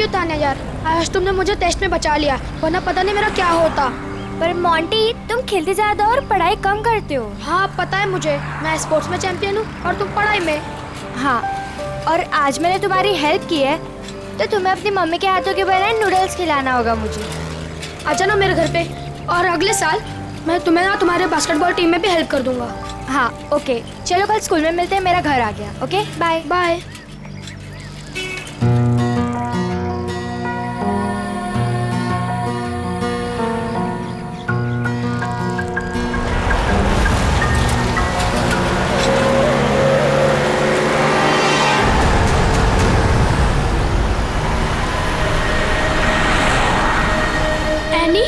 You Tanya यार, आज तुमने मुझे टेस्ट में बचा लिया, वरना पता नहीं मेरा क्या होता। पर मोंटी, तुम खेलते ज्यादा और पढ़ाई कम करते हो। हाँ पता है मुझे, मैं स्पोर्ट्स में चैंपियन हूँ और तुम पढ़ाई में। हाँ, और आज मैंने तुम्हारी हेल्प की है तो तुम्हें अपनी मम्मी के हाथों के बनाए नूडल्स खिलाना होगा मुझे। आ जाना मेरे घर पे, और अगले साल मैं तुम्हें ना तुम्हारे बास्केटबॉल टीम में भी हेल्प कर दूंगा। हाँ ओके, चलो कल स्कूल में मिलते हैं, मेरा घर आ गया। Okay bye bye. एनी,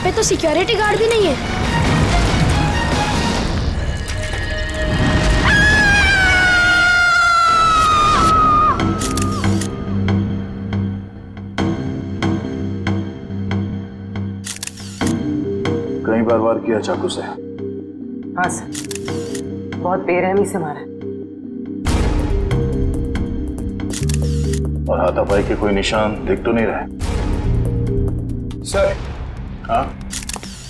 पे तो सिक्योरिटी गार्ड भी नहीं है। कई बार वार किया चाकू से। हाँ सर, बहुत बेरहमी से मारा। और हाथापाई के कोई निशान दिख तो नहीं रहे? सर, हाँ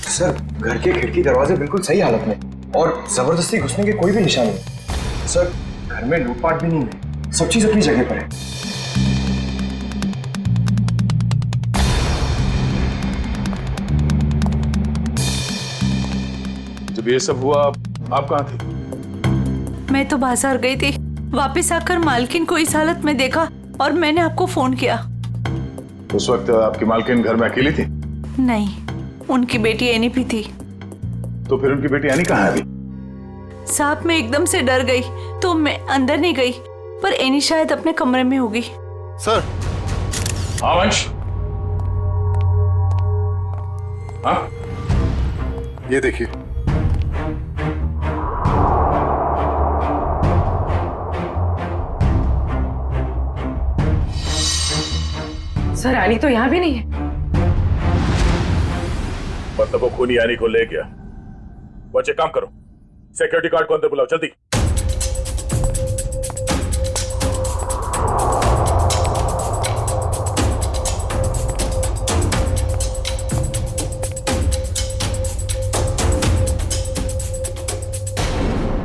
सर घर के खिड़की दरवाजे बिल्कुल सही हालत में और जबरदस्ती घुसने के कोई भी निशान नहीं। सर घर में लूटपाट भी नहीं है, सब चीज अपनी जगह पर है। जब ये सब हुआ आप कहाँ थे? मैं तो बाजार गई थी, वापस आकर मालकिन को इस हालत में देखा और मैंने आपको फोन किया। उस वक्त आपकी मालकिन घर में अकेली थी? नहीं, उनकी बेटी एनी भी थी। तो फिर उनकी बेटी एनी कहाँ है अभी? साहब मैं एकदम से डर गई तो मैं अंदर नहीं गई, पर एनी शायद अपने कमरे में होगी। सर। हाँ वंश, हाँ ये देखिए। सर रानी तो यहाँ भी नहीं है। मतलब वो खूनी यानी को ले गया। बच्चे काम करो, सिक्योरिटी गार्ड को अंदर बुलाओ जल्दी।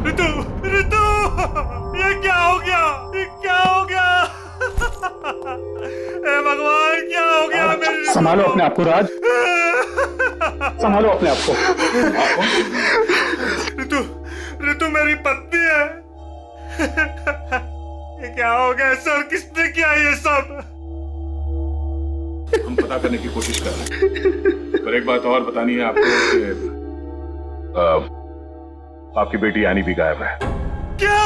ऋतु, ऋतु, ये क्या हो गया? ये क्या हो गया? हे भगवान, क्या हो गया मेरी ऋतु? संभालो अपने आप को राज, संभालो अपने आप को। ऋतु, ऋतु मेरी पत्नी है। ये क्या हो गया सर? किसने किया ये सब? हम पता करने की कोशिश कर रहे हैं, पर एक बात और बतानी है आपको कि आपकी बेटी एनी भी गायब है। क्या?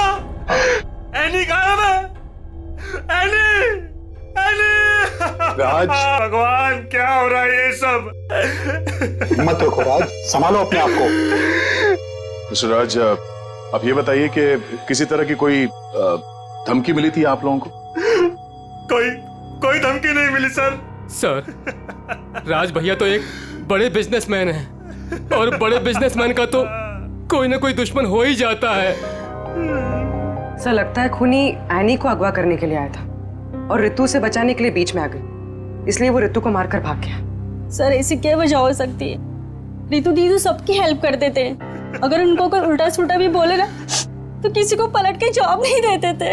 एनी गायब है? Any, any! राज, भगवान क्या हो रहा है ये सब? मत रखो राज, संभालो अपने आप को। मिस्टर राज, आप ये बताइए कि किसी तरह की कोई धमकी मिली थी आप लोगों को? कोई धमकी नहीं मिली सर। सर, राज भैया तो एक बड़े बिजनेसमैन हैं और बड़े बिजनेसमैन का तो कोई ना कोई दुश्मन हो ही जाता है। सर लगता है खूनी एनी को अगवा करने के लिए आया था और ऋतु से बचाने के लिए बीच में आ गई, इसलिए वो ऋतु को मारकर भाग गया। सर ऐसी क्या वजह हो सकती है? ऋतु दीदी सबकी हेल्प कर देते हैं, अगर उनको कोई उल्टा सुल्टा भी बोले ना तो किसी को पलट के जवाब नहीं देते थे।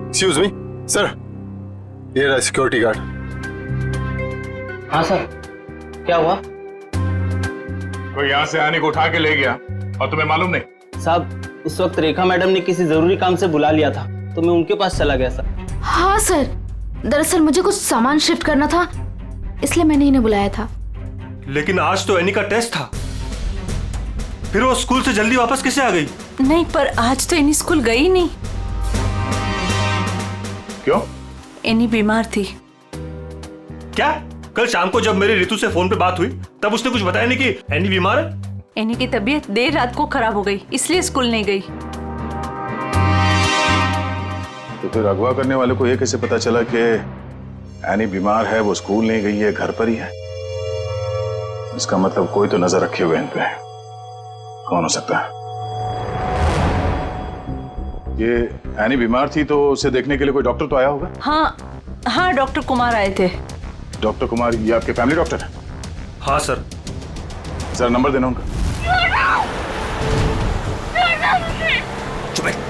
एक्सक्यूज मी सर, ये रहा सिक्योरिटी गार्ड। हाँ सर, क्या हुआ? कोई यहाँ से आने को उठा के ले गया और तुम्हें मालूम नहीं? साहब, उस वक्त रेखा मैडम ने किसी जरूरी काम से बुला लिया था तो मैं उनके पास चला गया सर। हाँ सर, दरअसल मुझे कुछ सामान शिफ्ट करना था, इसलिए मैंने इन्हें बुलाया था। लेकिन आज तो एनी का टेस्ट था, फिर वो स्कूल से जल्दी वापस कैसे आ गई? नहीं, पर आज तो एनी स्कूल गई नहीं। क्यों? एनी बीमार थी। क्या? कल शाम को जब मेरी ऋतु से फोन पे बात हुई तब उसने कुछ बताया नहीं कि एनी बीमार है। एनी की तबीयत देर रात को खराब हो गई, इसलिए स्कूल नहीं गई। तो फिर अगवा करने वाले को ये कैसे पता चला कि एनी बीमार है, वो स्कूल नहीं गई है, घर पर ही है? इसका मतलब कोई तो नजर रखे हुए इन पे। कौन हो सकता है? ये एनी बीमार थी तो उसे देखने के लिए कोई डॉक्टर तो आया होगा? हाँ, डॉक्टर कुमार आए थे। डॉक्टर कुमार, ये आपके फैमिली डॉक्टर है? हाँ सर। जरा नंबर देना उनका। चुप है।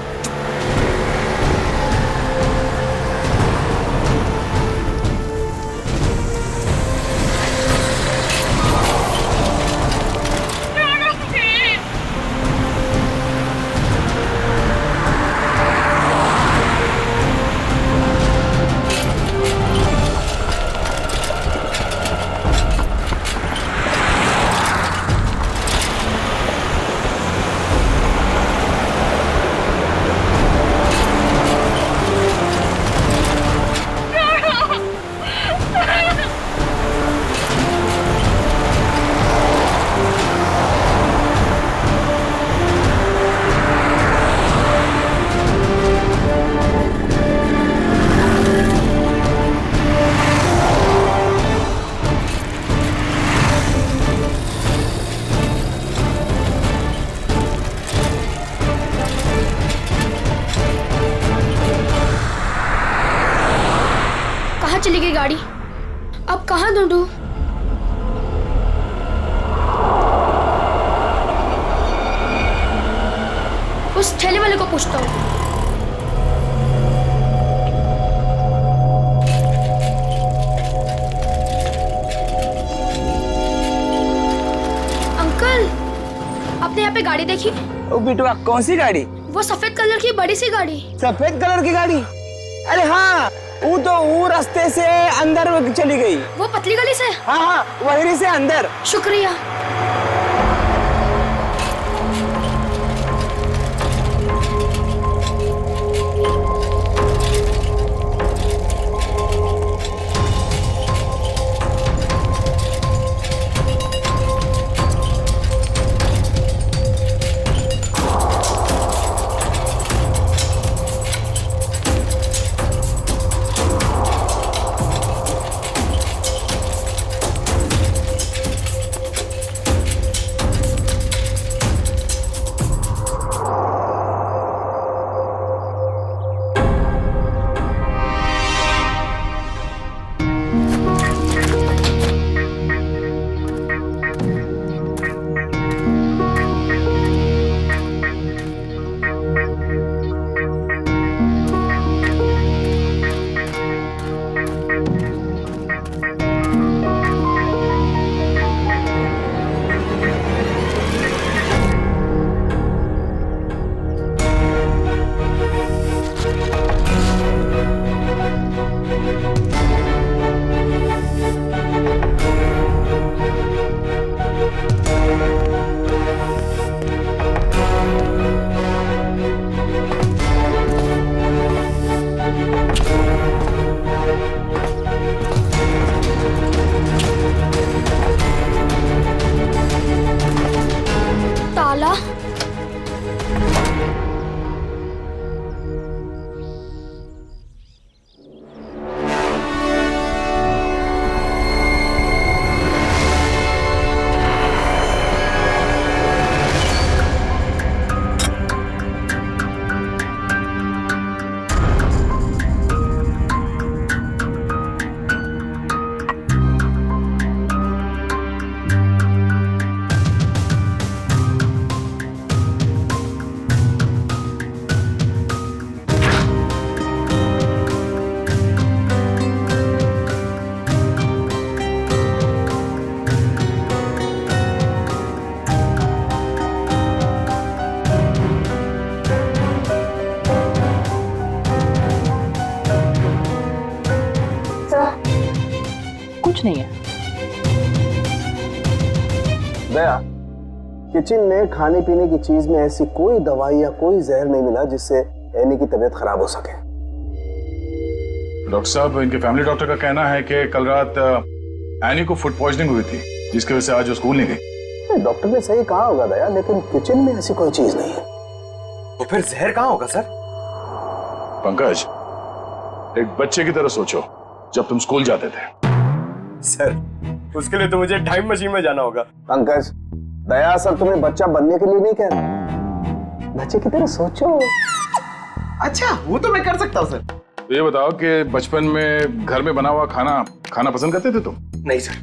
चली गई गाड़ी? अब कहाँ ढूंढूं? उस ठेले वाले को पूछता हूँ। अंकल, आपने यहाँ पे गाड़ी देखी? ओ बिटवा, कौन सी गाड़ी? वो सफेद कलर की बड़ी सी गाड़ी। सफेद कलर की गाड़ी? अरे हाँ, वो रास्ते से अंदर चली गई। वो पतली गली से? हाँ, वहीं से अंदर। शुक्रिया। कुछ नहीं है। दया, किचन में खाने पीने की चीज में ऐसी कोई दवाई या कोई जहर नहीं मिला जिससे एनी की तबीयत खराब हो सके। डॉक्टर साहब, इनके फैमिली डॉक्टर का कहना है कि कल रात एनी को फूड पॉइजनिंग हुई थी, जिसकी वजह से आज वो स्कूल नहीं गई। डॉक्टर ने सही कहा होगा दया, लेकिन किचन में ऐसी कोई चीज नहीं है। तो फिर जहर कहाँ होगा सर? पंकज, एक बच्चे की तरह सोचो, जब तुम स्कूल जाते थे। सर उसके लिए तो मुझे टाइम मशीन में जाना होगा। पंकज, दया सर तुम्हें बच्चा बनने के लिए नहीं कह रहा, बच्चे की तरह सोचो। अच्छा, वो तो मैं कर सकता हूँ सर। तो ये बताओ कि बचपन में घर में बना हुआ खाना खाना पसंद करते थे तुम? नहीं सर,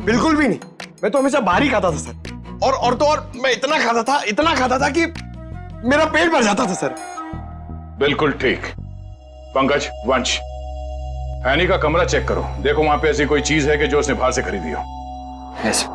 बिल्कुल भी नहीं। मैं तो हमेशा बाहर ही खाता था सर। और तो और मैं इतना खाता था कि मेरा पेट भर जाता था सर। बिल्कुल ठीक। पंकज, वंश, एनी का कमरा चेक करो, देखो वहां पे ऐसी कोई चीज है कि जो उसने बाहर से खरीदी हो। यस।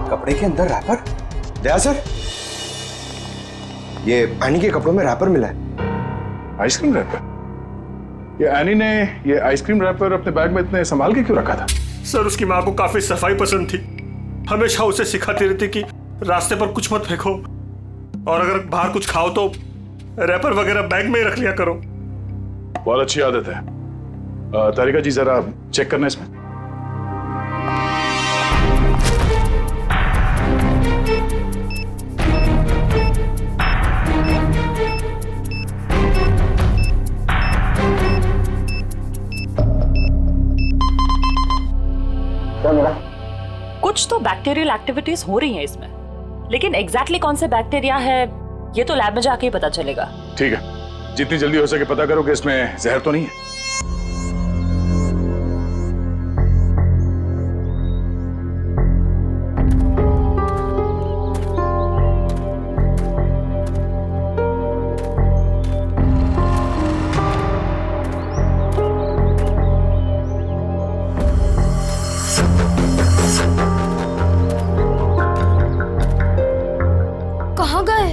कपड़े के अंदर रैपर? दया सर, ये एनी के कपड़ों में रैपर मिला है। Ice cream wrapper? ये एनी ने ये आइसक्रीम रैपर अपने बैग में इतने संभाल के क्यों रखा था? सर उसकी माँ को काफी सफाई पसंद थी, हमेशा उसे सिखाती रहती कि रास्ते पर कुछ मत फेंको और अगर बाहर कुछ खाओ तो रैपर वगैरह बैग में ही रख लिया करो। बहुत अच्छी आदत है। तारिका जी जरा चेक करना इसमें। कुछ तो बैक्टीरियल एक्टिविटीज हो रही हैं इसमें, लेकिन एग्जैक्टली कौन से बैक्टीरिया है ये तो लैब में जाके ही पता चलेगा। ठीक है, जितनी जल्दी हो सके पता करो कि इसमें जहर तो नहीं है। कहाँ गए?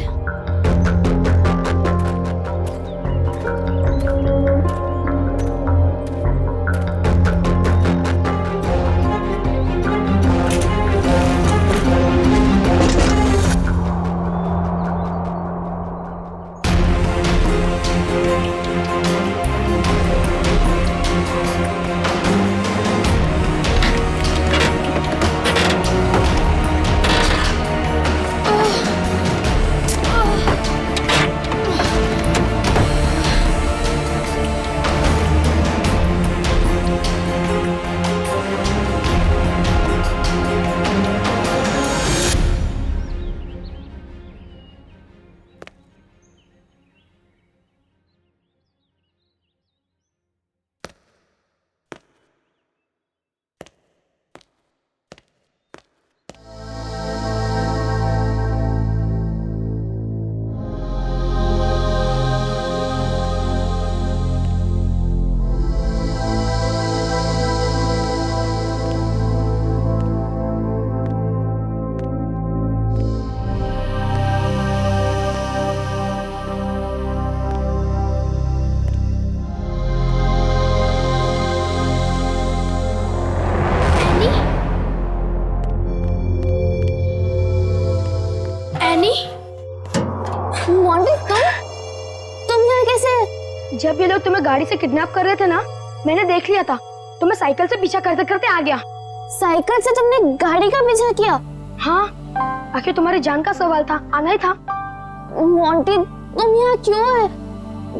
जब ये लोग तुम्हें गाड़ी से किडनैप कर रहे थे ना, मैंने देख लिया था। तुम्हें साइकिल से पीछा करते करते आ गया। साइकिल से तुमने गाड़ी का पीछा किया? हाँ, आखिर तुम्हारी जान का सवाल था, आना ही था। मोंटी, तुम यहाँ क्यों है?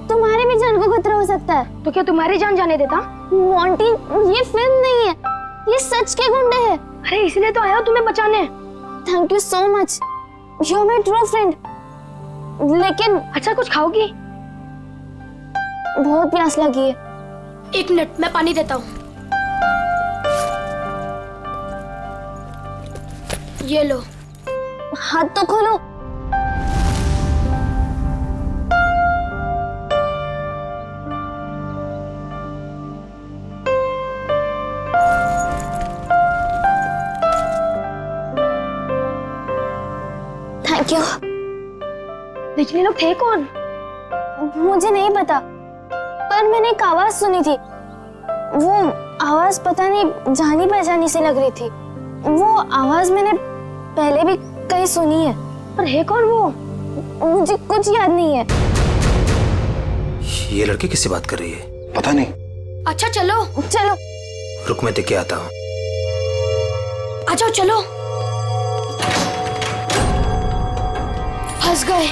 तुम्हारी भी जान को खतरा हो सकता है। तो क्या तुम्हारी जान जाने देता? मोंटी, ये फिल्म नहीं है, ये सच के गुंडे हैं। अरे इसलिए तो आया हूँ तुम्हें बचाने। Thank you so much, you are my true friend. लेकिन अच्छा, कुछ खाओगी? बहुत प्यास लगी है। एक मिनट, मैं पानी देता हूँ। ये लो। हाथ तो खोलो। Thank you. लेकिन ये लोग थे कौन? मुझे नहीं पता, पर मैंने एक आवाज सुनी थी। वो आवाज पता नहीं जानी पहचानी सी लग रही थी। वो आवाज मैंने पहले भी कहीं सुनी है, पर है कौन वो मुझे कुछ याद नहीं है। ये लड़की किससे बात कर रही है? पता नहीं। अच्छा चलो चलो। रुक मैं देख के आता हूँ। आ जाओ चलो। फंस गए।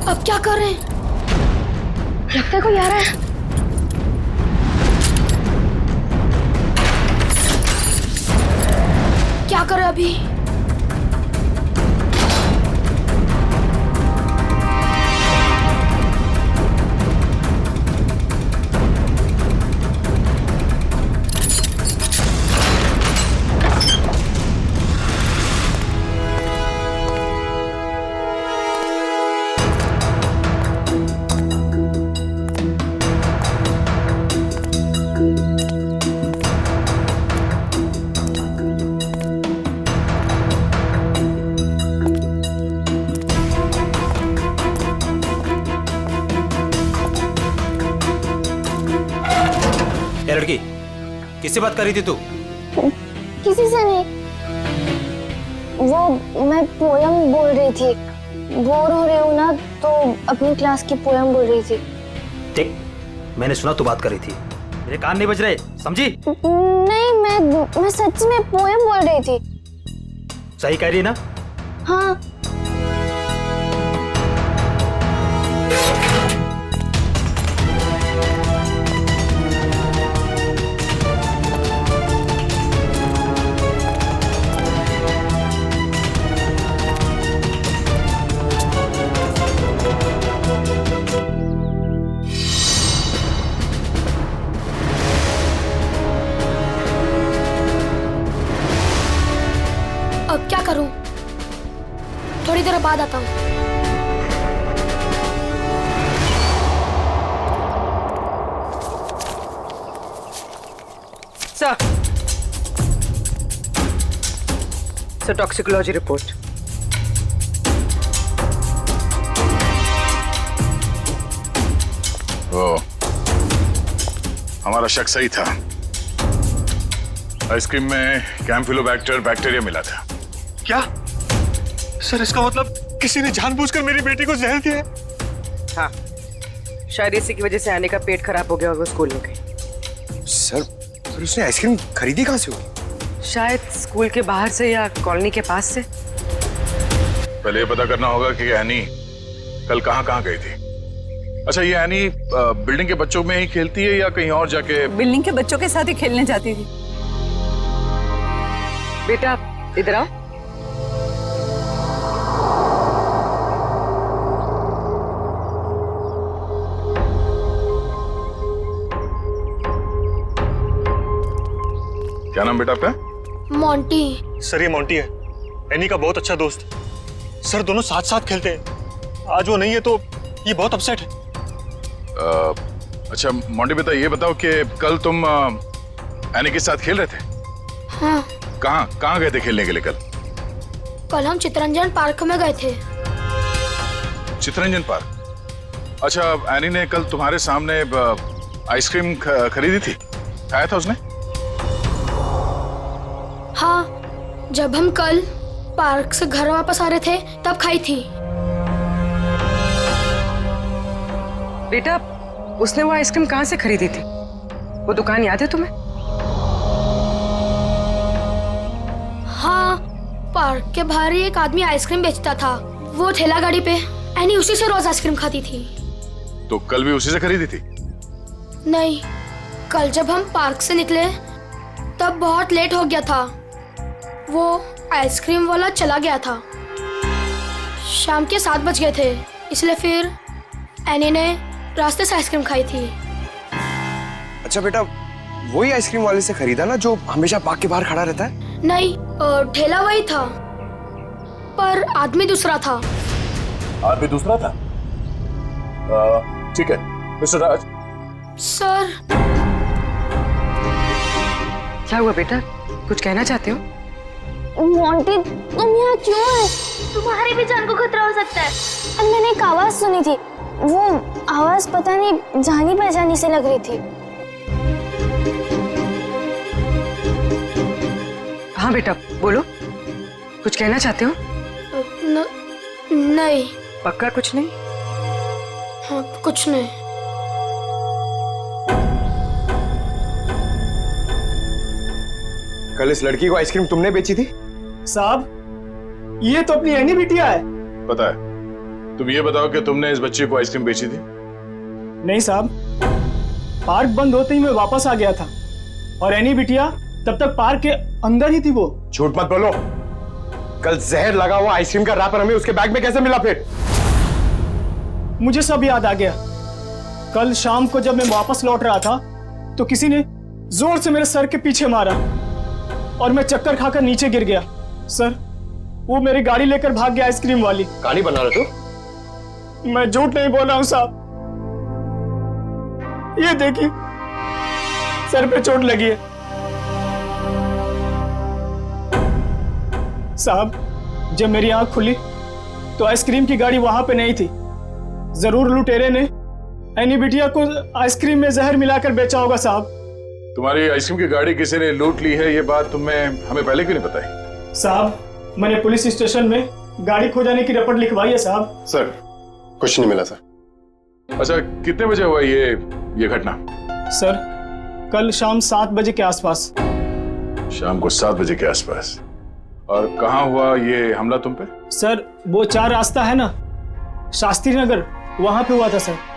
अब क्या कर रहे हैं? लगता है कोई आ रहा है। क्या करें अभी? लड़की किससे बात कर रही थी तू? किसी से नहीं, वो मैं पोयम बोल रही थी। बोर हो रही हूँ ना तो अपनी क्लास की पोयम बोल रही थी। देख मैंने सुना तू बात कर रही थी, मेरे कान नहीं बज रहे, समझी? नहीं मैं सच में पोयम बोल रही थी। सही कह रही है ना? हाँ। अब क्या करूं? थोड़ी देर बाद आता हूं। Sir toxicology report. ओ, हमारा शक सही था। आइसक्रीम में कैम्फिलोबैक्टर बैक्टीरिया मिला था। क्या? सर इसका मतलब किसी ने जानबूझकर मेरी बेटी को जहर दिया है? हाँ, शायद इसी की वजह से आने का पेट खराब हो गया और वो स्कूल में गई। सर फिर उसने आइसक्रीम खरीदी कहाँ से होगी? शायद स्कूल के बाहर से या कॉलोनी के पास से। पहले ये पता करना होगा कि एनी कल कहाँ गई थी। अच्छा ये एनी बिल्डिंग के बच्चों में ही खेलती है या कहीं और जाके? बिल्डिंग के बच्चों के साथ ही खेलने जाती थी। बेटा इधर आओ। क्या नाम बेटा आपका? मोंटी। सर ये मोंटी है, एनी का बहुत अच्छा दोस्त। सर दोनों साथ साथ खेलते हैं। आज वो नहीं है तो ये बहुत अपसेट है। अच्छा मोंटी बेटा ये बताओ कि कल तुम एनी के साथ खेल रहे थे? हाँ। कहाँ गए थे खेलने के लिए कल? कल हम चितरंजन पार्क में गए थे। चितरंजन पार्क? अच्छा एनी ने कल तुम्हारे सामने आइसक्रीम खरीदी थी, खाया था उसने? हाँ, जब हम कल पार्क से घर वापस आ रहे थे तब खाई थी। बेटा उसने वो आइसक्रीम कहाँ से खरीदी थी? वो दुकान याद है तुम्हें? हाँ, पार्क के बाहर ही एक आदमी आइसक्रीम बेचता था। वो ठेला गाड़ी पे एनी उसी से रोज आइसक्रीम खाती थी। तो कल भी उसी से खरीदी थी? नहीं, कल जब हम पार्क से निकले तब बहुत लेट हो गया था। वो आइसक्रीम वाला चला गया था। शाम के 7 बज गए थे, इसलिए फिर एनी ने रास्ते से आइसक्रीम खाई थी। अच्छा बेटा वही आइसक्रीम वाले से खरीदा ना जो हमेशा पार्क के बाहर खड़ा रहता है? नहीं, ठेला वही था पर आदमी दूसरा था। आदमी दूसरा था? ठीक है मिस्टर राज। सर। क्या हुआ बेटा, कुछ कहना चाहते हो? मोंटी तुम यहाँ क्यों है? तुम्हारी भी जान को खतरा हो सकता है। और मैंने एक आवाज सुनी थी, वो आवाज पता नहीं जानी पहचानी से लग रही थी। हाँ बेटा बोलो, कुछ कहना चाहते हो? नहीं। पक्का कुछ नहीं? हाँ, कुछ नहीं। कल इस लड़की को आइसक्रीम तुमने बेची थी? साहब ये तो अपनी एनी बिटिया है। पता है। तुम ये बताओ कि तुमने इस बच्चे को आइसक्रीम बेची थी? नहीं साहब, पार्क बंद होते ही मैं वापस आ गया था और एनी बिटिया तब तक पार्क के अंदर ही थी। वो झूठ मत बोलो। कल जहर लगा हुआ आइसक्रीम का रैपर हमें उसके बैग में कैसे मिला? फिर मुझे सब याद आ गया। कल शाम को जब मैं वापस लौट रहा था तो किसी ने जोर से मेरे सर के पीछे मारा और मैं चक्कर खाकर नीचे गिर गया। सर, वो मेरी गाड़ी लेकर भाग गया आइसक्रीम वाली। कहानी बना रहे तू? मैं झूठ नहीं बोल रहा हूं साहब। ये देखिए, सर पे चोट लगी है। साहब, जब मेरी आंख खुली तो आइसक्रीम की गाड़ी वहां पे नहीं थी। जरूर लुटेरे ने एनी बिटिया को आइसक्रीम में जहर मिलाकर बेचा होगा साहब। तुम्हारी आइसक्रीम की गाड़ी किसी ने लूट ली है, ये बात तुम्हें हमें पहले क्यों नहीं बताई? साहब, मैंने पुलिस स्टेशन में गाड़ी खो जाने की रिपोर्ट लिखवाई है साहब। सर, कुछ नहीं मिला सर। अच्छा, कितने बजे हुआ ये घटना? सर, कल शाम 7 बजे के आसपास। शाम को 7 बजे के आसपास। और कहाँ हुआ ये हमला तुम पे? सर, वो 4 रास्ता है ना, शास्त्री नगर, वहां पे हुआ था सर।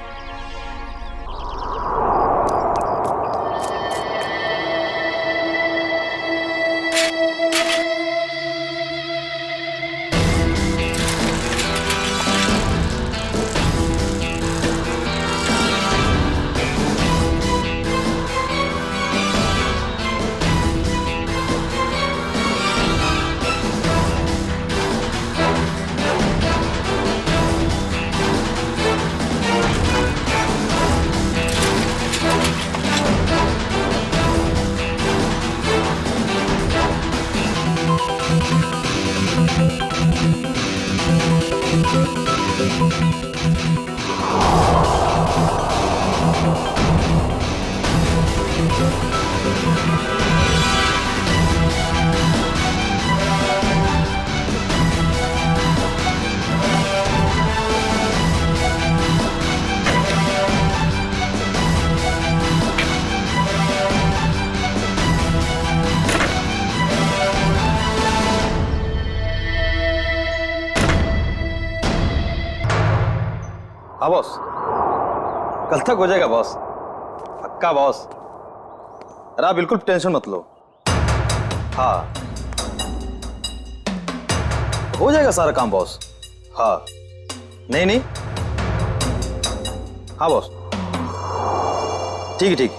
हाँ बॉस, कल तक हो जाएगा बॉस, पक्का बॉस। अरे आप बिल्कुल टेंशन मत लो। हाँ, हो जाएगा सारा काम बॉस। हाँ, नहीं नहीं, हाँ बॉस, ठीक है ठीक है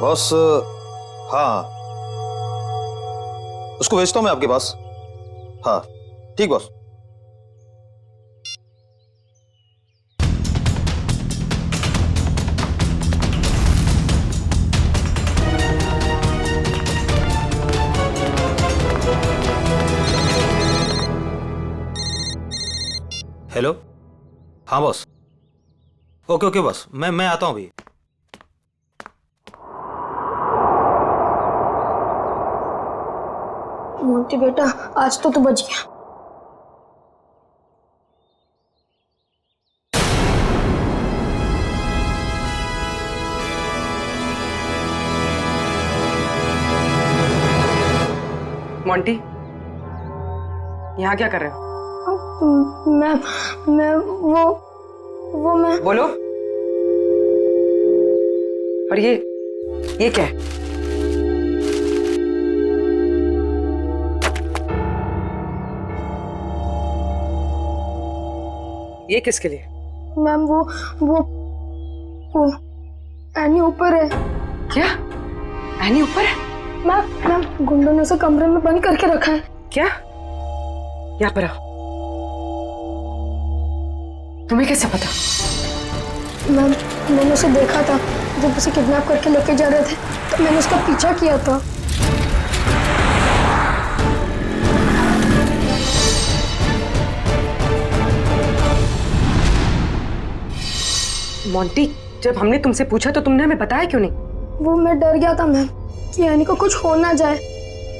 बॉस। हाँ, उसको भेजता हूँ मैं आपके पास। हाँ ठीक बॉस। हेलो, हाँ बॉस। ओके ओके बॉस, मैं आता हूँ अभी। मोंटी बेटा, आज तो तू बच गया। मोंटी, यहाँ क्या कर रहे हो? मैं वो मैं बोलो। और ये क्या है? ये किसके लिए? मैम, वो एनी ऊपर है। क्या? एनी ऊपर है? मैम, गुंडों ने उसे कमरे में बंद करके रखा है। क्या? यहाँ पर आओ। तुम्हें कैसे पता? मैम, मैंने उसे देखा था जब उसे किडनैप करके लेके जा रहे थे, तो मैंने उसका पीछा किया था। मोंटी, जब हमने तुमसे पूछा तो तुमने हमें बताया क्यों नहीं? वो मैं डर गया था मैम कि एनी को कुछ हो ना जाए।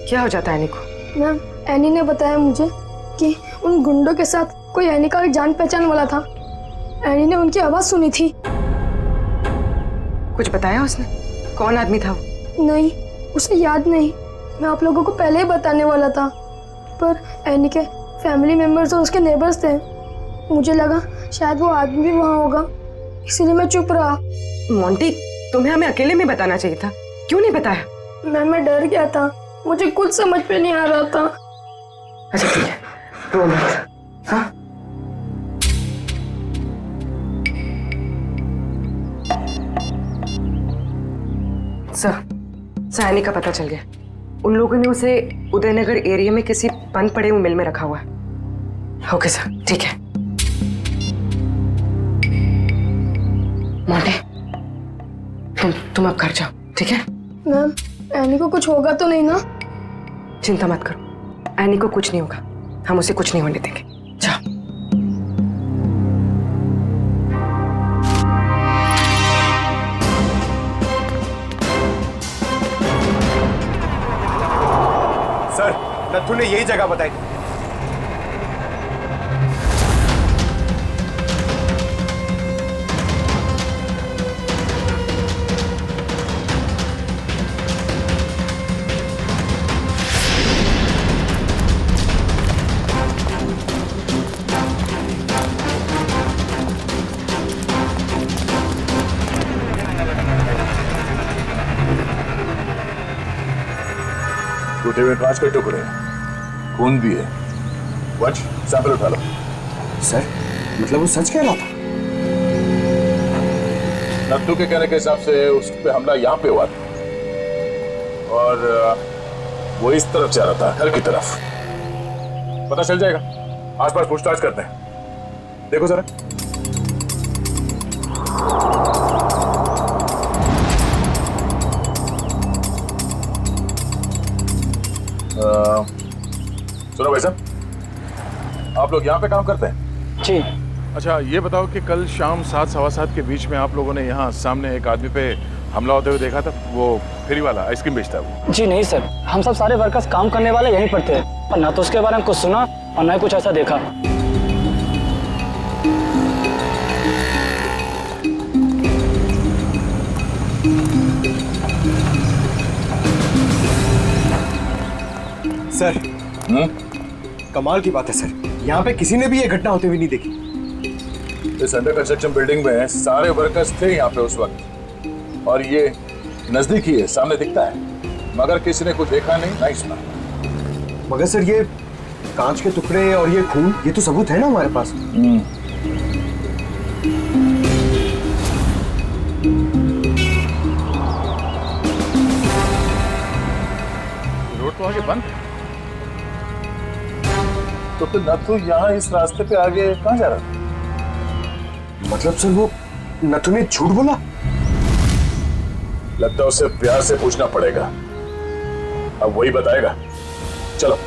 क्या हो जाता है एनी को? मैम एनी ने बताया मुझे कि उन गुंडों के साथ कोई एनी का जान पहचान वाला था। एनी ने उनकी आवाज सुनी थी। कुछ बताया उसने? कौन आदमी था वो? नहीं, उसे याद नहीं। मैं आप लोगों को पहले ही बताने वाला था, पर एनी के फैमिली मेंबर्स और उसके नेबर्स थे। मुझे लगा शायद वो आदमी भी वहाँ होगा, इसीलिए मैं चुप रहा। मोंटी, तुम्हें हमें अकेले में बताना चाहिए था, क्यों नहीं बताया? मैं डर गया था, मुझे कुछ समझ में नहीं आ रहा था। अच्छा ठीक है, रो मत। हाँ? सर एनी का पता चल गया। उन लोगों ने उसे उदयनगर एरिया में किसी बंद पड़े हुए मिल में रखा हुआ है। ओके सर, ठीक है। मोंटी, तुम अब घर जाओ, ठीक है? मैम एनी को कुछ होगा तो नहीं ना? चिंता मत करो, एनी को कुछ नहीं होगा, हम उसे कुछ नहीं होने देंगे। जाओ। सर, नथु ने यही जगह बताई। टूटे हुए कांच के टुकड़े, खून भी है। वंश, सैंपल उठा लो। सर, मतलब वो सच कह रहा था? नत्थू के कहने के हिसाब से उस पे हमला यहाँ पे हुआ था और वो इस तरफ जा रहा था, घर की तरफ। पता चल जाएगा, आसपास पूछताछ करते हैं। देखो जरा। सुनो भाई साहब, आप लोग यहाँ पे काम करते हैं? जी। अच्छा ये बताओ कि कल शाम 7 सवा 7 के बीच में आप लोगों ने यहाँ सामने एक आदमी पे हमला होते हुए देखा था? वो फेरी वाला आइसक्रीम बेचता है वो? जी नहीं सर, हम सब सारे वर्कर्स काम करने वाले यहीं पर थे, और ना तो उसके बारे में कुछ सुना और ना ही कुछ ऐसा देखा। सर, कमाल की बात है सर, यहाँ पे किसी ने भी ये घटना होते हुए नहीं देखी। इस अंडर कंस्ट्रक्शन बिल्डिंग में सारे वर्कर्स थे यहाँ पे उस वक्त, और ये नजदीक ही है, सामने दिखता है, मगर किसी ने कुछ देखा नहीं, ना ही सुना। मगर सर ये कांच के टुकड़े और ये खून, ये तो सबूत है ना हमारे पास। रोड तो आगे बंद है, तो फिर नथु यहाँ इस रास्ते पे आगे कहाँ जा रहा था? मतलब सर वो नथु ने झूठ बोला? लगता है उसे प्यार से पूछना पड़ेगा, अब वही बताएगा। चलो।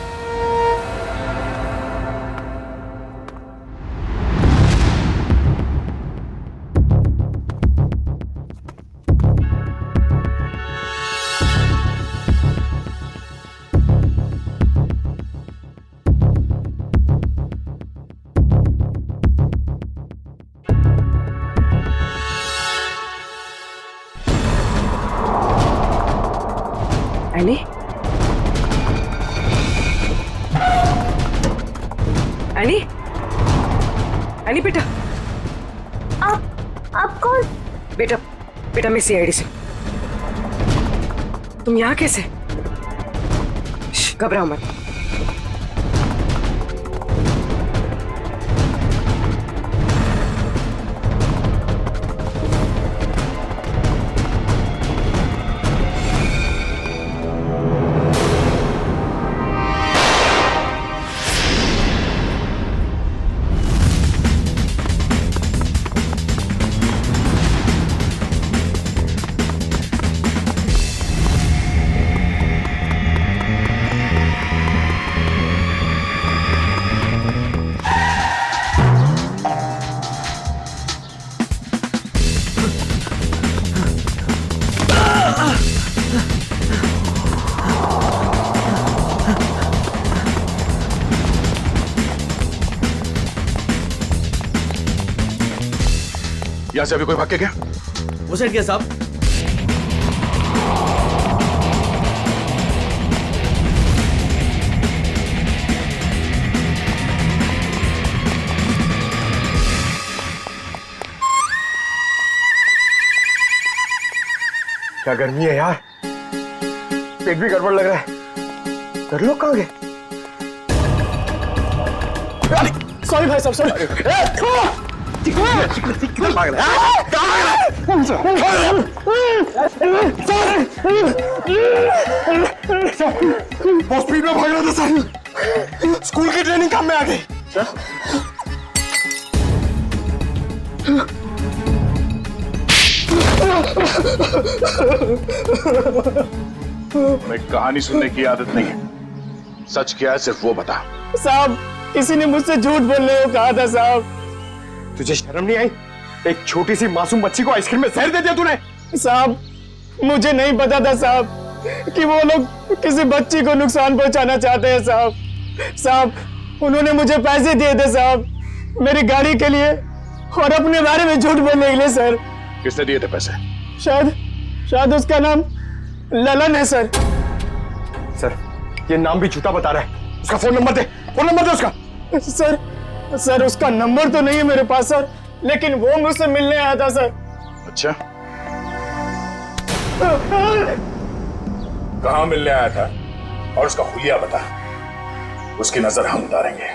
एनी? एनी? एनी बेटा, आप कौन? बेटा मैं सीआईडी से। तुम यहाँ कैसे? घबराओ मत। यहाँ से अभी कोई भाग के गया? वो साइड क्या साहब? क्या गर्मी है यार, पेट भी गड़बड़ लग रहा है। कर लोग कहाँ गए? सॉरी भाई साहब, सॉरी। किधर भाग रहा है? बहुत स्पीड में भाग रहा था सर। स्कूल की ट्रेनिंग काम में आ गई। मैं कहानी सुनने की आदत नहीं है, सच क्या है सिर्फ वो बता। साहब, किसी ने मुझसे झूठ बोलने को कहा था साहब। तुझे शर्म नहीं आई? एक छोटी सी मासूम बच्ची को आइसक्रीम में जहर दे दिया तूने। साहब, मुझे नहीं पता था साहब कि वो लोग किसी बच्ची को नुकसान पहुंचाना चाहते हैं साहब। साहब, उन्होंने मुझे पैसे दिए थे साहब, मेरी गाड़ी के लिए और अपने बारे में झूठ बोलने के लिए सर। किसने दिए थे पैसे? शायद उसका नाम ललन है सर। सर, ये नाम भी झूठा बता रहा है। उसका फोन नंबर दे, फोन नंबर दे उसका। सर उसका नंबर तो नहीं है मेरे पास सर, लेकिन वो मुझसे मिलने आया था सर। अच्छा, कहाँ मिलने आया था और उसका हुलिया बता, उसकी नजर हम उतारेंगे।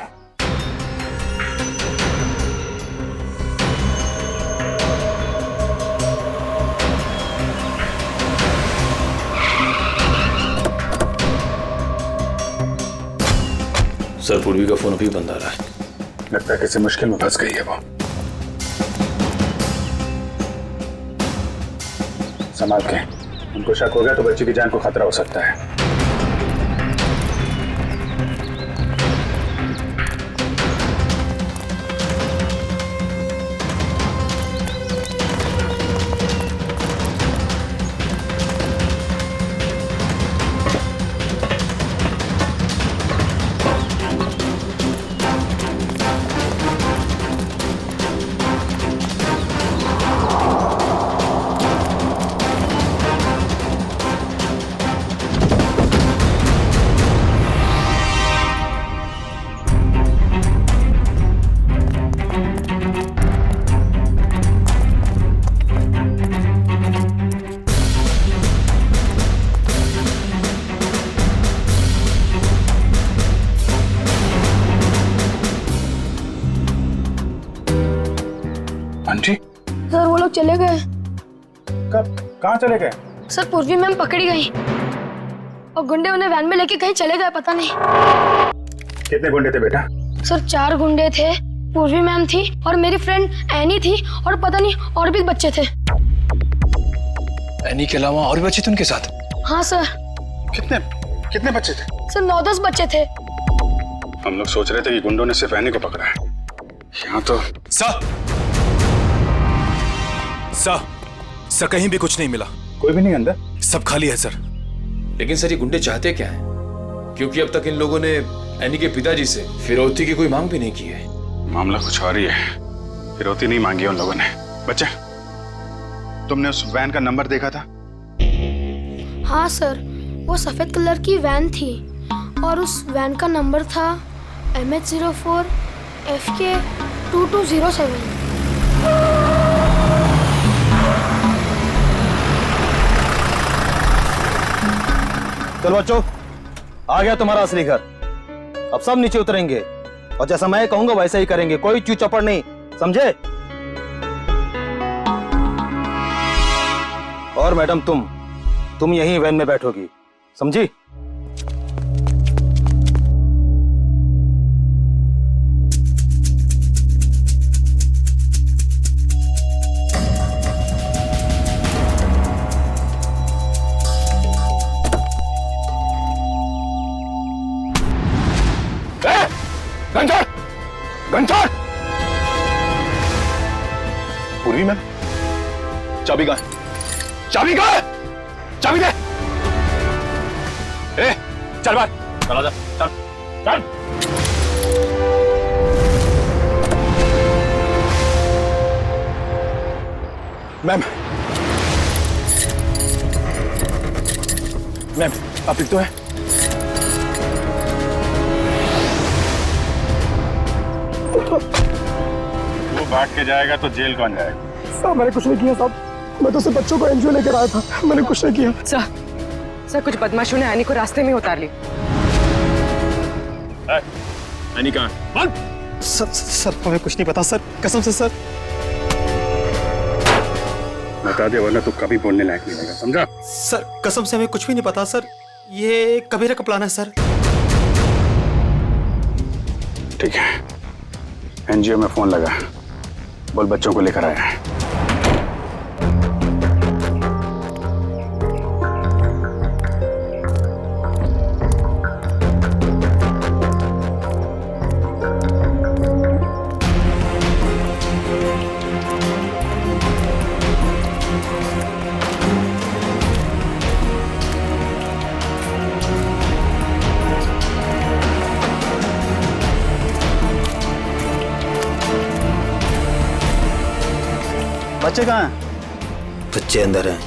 सर, पूर्वी का फोन अभी बंद आ रहा है। लगता है किसी मुश्किल में फंस गई है वो। संभाल के, उनको शक हो गया तो बच्ची की जान को खतरा हो सकता है। आंटी, सर वो लोग चले गए। कब? कहाँ चले गए? सर पूर्वी मैम पकड़ी गई और गुंडे उन्हें वैन में लेके कहीं चले गए, पता नहीं। कितने गुंडे थे बेटा? सर 4 गुंडे थे, पूर्वी मैम थी और मेरी फ्रेंड एनी थी और पता नहीं और भी बच्चे थे। एनी के अलावा और भी बच्चे थे उनके साथ? हाँ सर। कितने बच्चे थे? सर 9-10 बच्चे थे। हम लोग सोच रहे थे कि गुंडों ने सिर्फ एनी को पकड़ा है। यहाँ तो सर कहीं भी कुछ नहीं मिला। कोई भी नहीं अंदर? सब खाली है सर। लेकिन सर ये गुंडे चाहते क्या हैं? क्योंकि अब तक इन लोगों ने एनी के पिताजी से फिरौती की कोई मांग भी नहीं की है। मामला कुछ और ही है, फिरौती नहीं मांगी उन लोगों ने। बच्चे, तुमने उस वैन का नंबर देखा था? हाँ सर, वो सफेद कलर की वैन थी और उस वैन का नंबर था MH04 FK 2207। चलो बच्चों, आ गया तुम्हारा असली घर। अब सब नीचे उतरेंगे और जैसा मैं कहूंगा वैसा ही करेंगे, कोई चू चपड़ नहीं, समझे? और मैडम तुम यहीं वैन में बैठोगी, समझी? घंटा! पूर्वी मैम, चाबी कहाँ है? चाबी कहाँ है? चाबी दे! चल बाहर, चला जा, चल। मैम मैम आप लिख तो है। वो भाग के जाएगा तो जेल कौन जाएगा? साहब मैंने कुछ नहीं किया साहब, मैं तो सिर्फ बच्चों को एनजीओ लेकर आया था, मैंने कुछ नहीं किया। सर कुछ बदमाशों ने एनी को रास्ते में उतार ली। एनी कहाँ? सर हमें कुछ नहीं पता सर, कसम से सर। बता दे वरना तू कभी बोलने लायक नहीं रहेगा, समझा? सर कसम से हमें कुछ भी नहीं पता सर, ये कबीरा का प्लान है सर। ठीक है, एनजीओ में फोन लगा, बोल बच्चों को लेकर आया है। बच्चे कहाँ हैं? बच्चे अंदर हैं।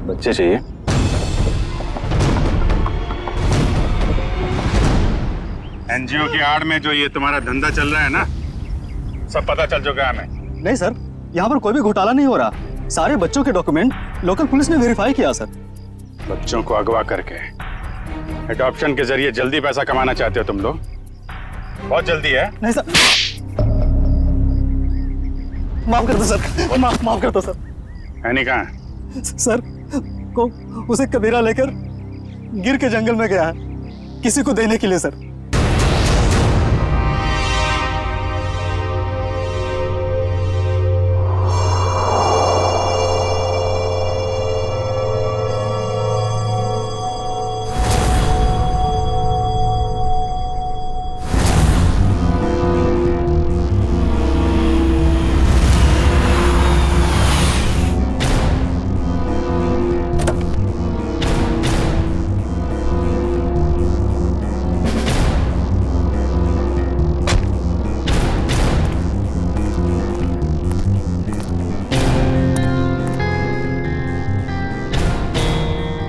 बच्चे चाहिए? एनजीओ की आड़ में जो ये तुम्हारा धंधा चल रहा है ना, सब पता चल चुका है हमें। नहीं सर, यहाँ पर कोई भी घोटाला नहीं हो रहा। सारे बच्चों के डॉक्यूमेंट लोकल पुलिस ने वेरीफाई किया सर। बच्चों को अगवा करके एडॉप्शन के जरिए जल्दी पैसा कमाना चाहते हो तुम लोग? बहुत जल्दी है। नहीं सर, माफ कर दो सर, माफ कर दो सर। एनी कहाँ है? सर को उसे कबीरा लेकर गिर के जंगल में गया है किसी को देने के लिए सर।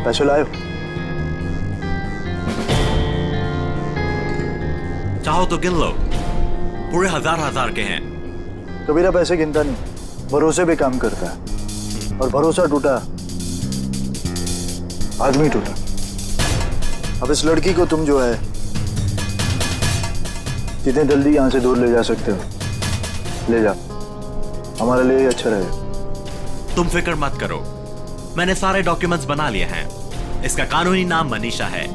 पैसे लाए? चाहो तो गिन लो, पूरे हजार के हैं। कबीरा पैसे गिनता नहीं, भरोसे पे काम करता है, और भरोसा टूटा आदमी टूटा। अब इस लड़की को तुम जो है जितने जल्दी यहाँ से दूर ले जा सकते हो ले जाओ, हमारे लिए अच्छा रहेगा। तुम फिक्र मत करो, मैंने सारे डॉक्यूमेंट्स बना लिए हैं। इसका कानूनी नाम मनीषा है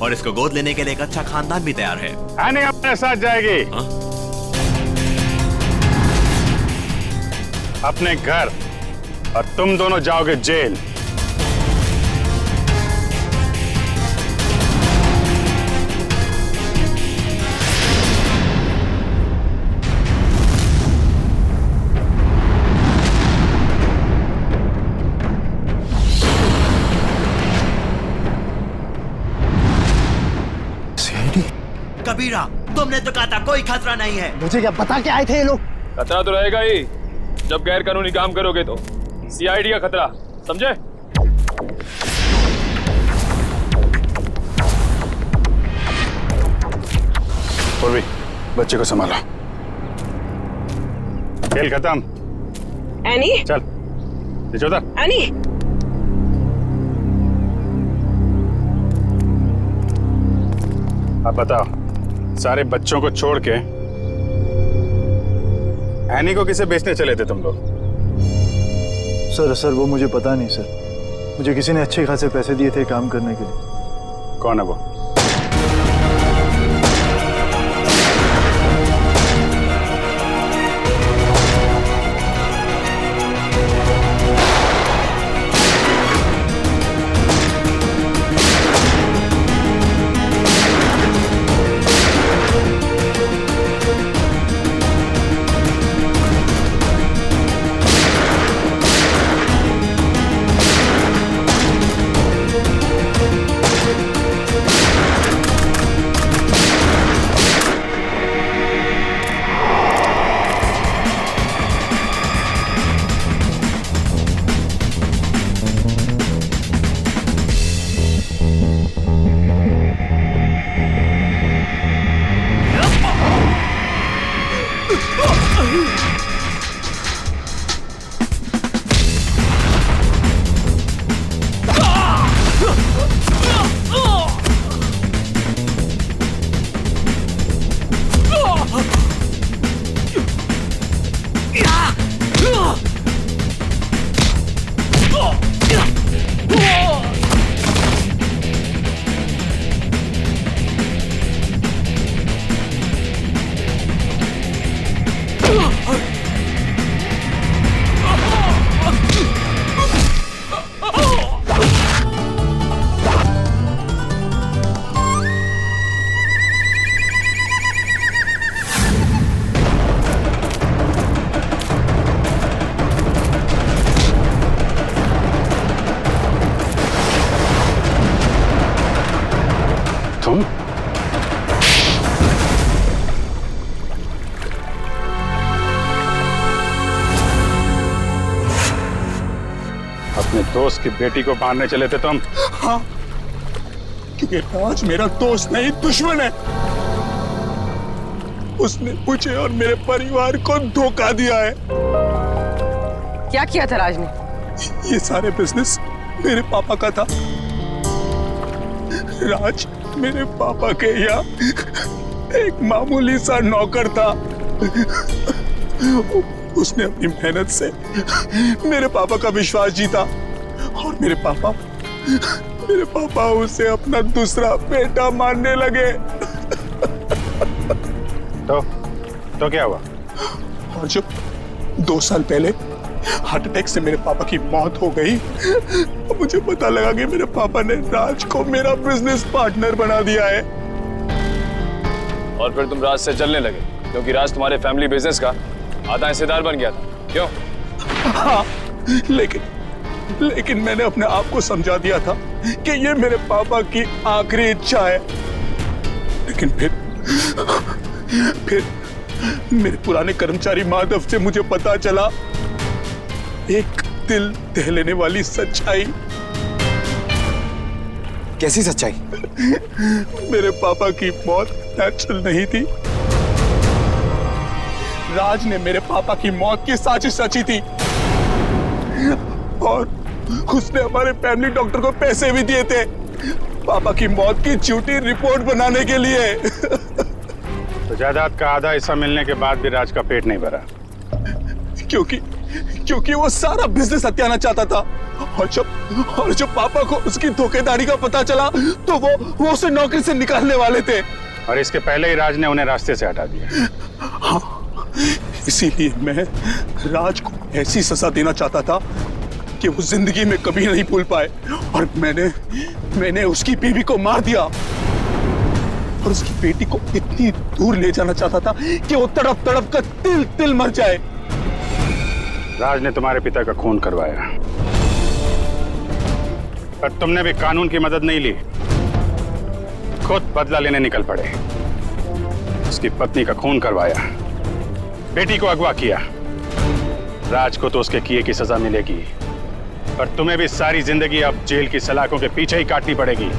और इसको गोद लेने के लिए एक अच्छा खानदान भी तैयार है। आने अपने साथ जाएगी अपने घर, और तुम दोनों जाओगे जेल। कबीरा, तुमने तो कहा था कोई खतरा नहीं है। मुझे क्या पता क्या आए थे ये लोग? खतरा तो रहेगा ही जब गैर कानूनी काम करोगे तो। सीआईडी का खतरा, समझे? पूर्वी, बच्चे को संभालो। खेल खत्म। एनी चल नीचे उतर। एनी अब बताओ, सारे बच्चों को छोड़ के एनी को किसे बेचने चले थे तुम लोग? सर वो मुझे पता नहीं सर, मुझे किसी ने अच्छे खासे पैसे दिए थे काम करने के लिए। कौन है वो? तुम? अपने दोस्त की बेटी को मारने चले थे तुम? हाँ, क्योंकि राज मेरा दोस्त नहीं दुश्मन है। उसने मुझे और मेरे परिवार को धोखा दिया है। क्या किया था राज ने? ये सारे बिजनेस मेरे पापा का था। राज मेरे पापा के यहाँ एक मामूली सा नौकर था। उसने अपनी मेहनत से मेरे पापा का विश्वास जीता और मेरे पापा उसे अपना दूसरा बेटा मानने लगे। तो क्या हुआ? और जब 2 साल पहले हार्ट अटैक से मेरे पापा की मौत हो गई, मुझे पता लगा कि मेरे पापा ने राज को मेरा बिजनेस पार्टनर बना दिया है। और फिर तुम राज से चलने लगे क्योंकि राज तुम्हारे फैमिली बिजनेस का आधा हिस्सेदार बन गया था, क्यों? हाँ, लेकिन मैंने अपने आप को समझा दिया था कि ये मेरे पापा की आखिरी इच्छा है। लेकिन फिर मेरे पुराने कर्मचारी माधव से मुझे पता चला एक दिल दहलाने वाली सच्चाई। कैसी सच्चाई? मेरे पापा की मौत नेचुरल नहीं थी। राज ने मेरे पापा की मौत की साजिश रची थी और उसने हमारे फैमिली डॉक्टर को पैसे भी दिए थे पापा की मौत की झूठी रिपोर्ट बनाने के लिए। तो जायदाद का आधा हिस्सा मिलने के बाद भी राज का पेट नहीं भरा? क्योंकि वो सारा बिजनेस हत्याना चाहता था और जब पापा को उसकी धोखेधारी का पता चला तो वो उसे नौकरी से निकालने वाले थे। और इसके पहले ही राज ने उन्हें रास्ते से हटा दिया। हाँ, इसीलिए मैं राज को ऐसी सजा देना चाहता था कि वो जिंदगी में कभी नहीं भूल पाए। और मैंने उसकी बीवी को मार दिया और उसकी बेटी को इतनी दूर ले जाना चाहता था कि वो तड़प तड़प कर तिल तिल मर जाए। राज ने तुम्हारे पिता का खून करवाया, पर तुमने भी कानून की मदद नहीं ली, खुद बदला लेने निकल पड़े। उसकी पत्नी का खून करवाया, बेटी को अगवा किया। राज को तो उसके किए की सजा मिलेगी, पर तुम्हें भी सारी जिंदगी अब जेल की सलाखों के पीछे ही काटनी पड़ेगी।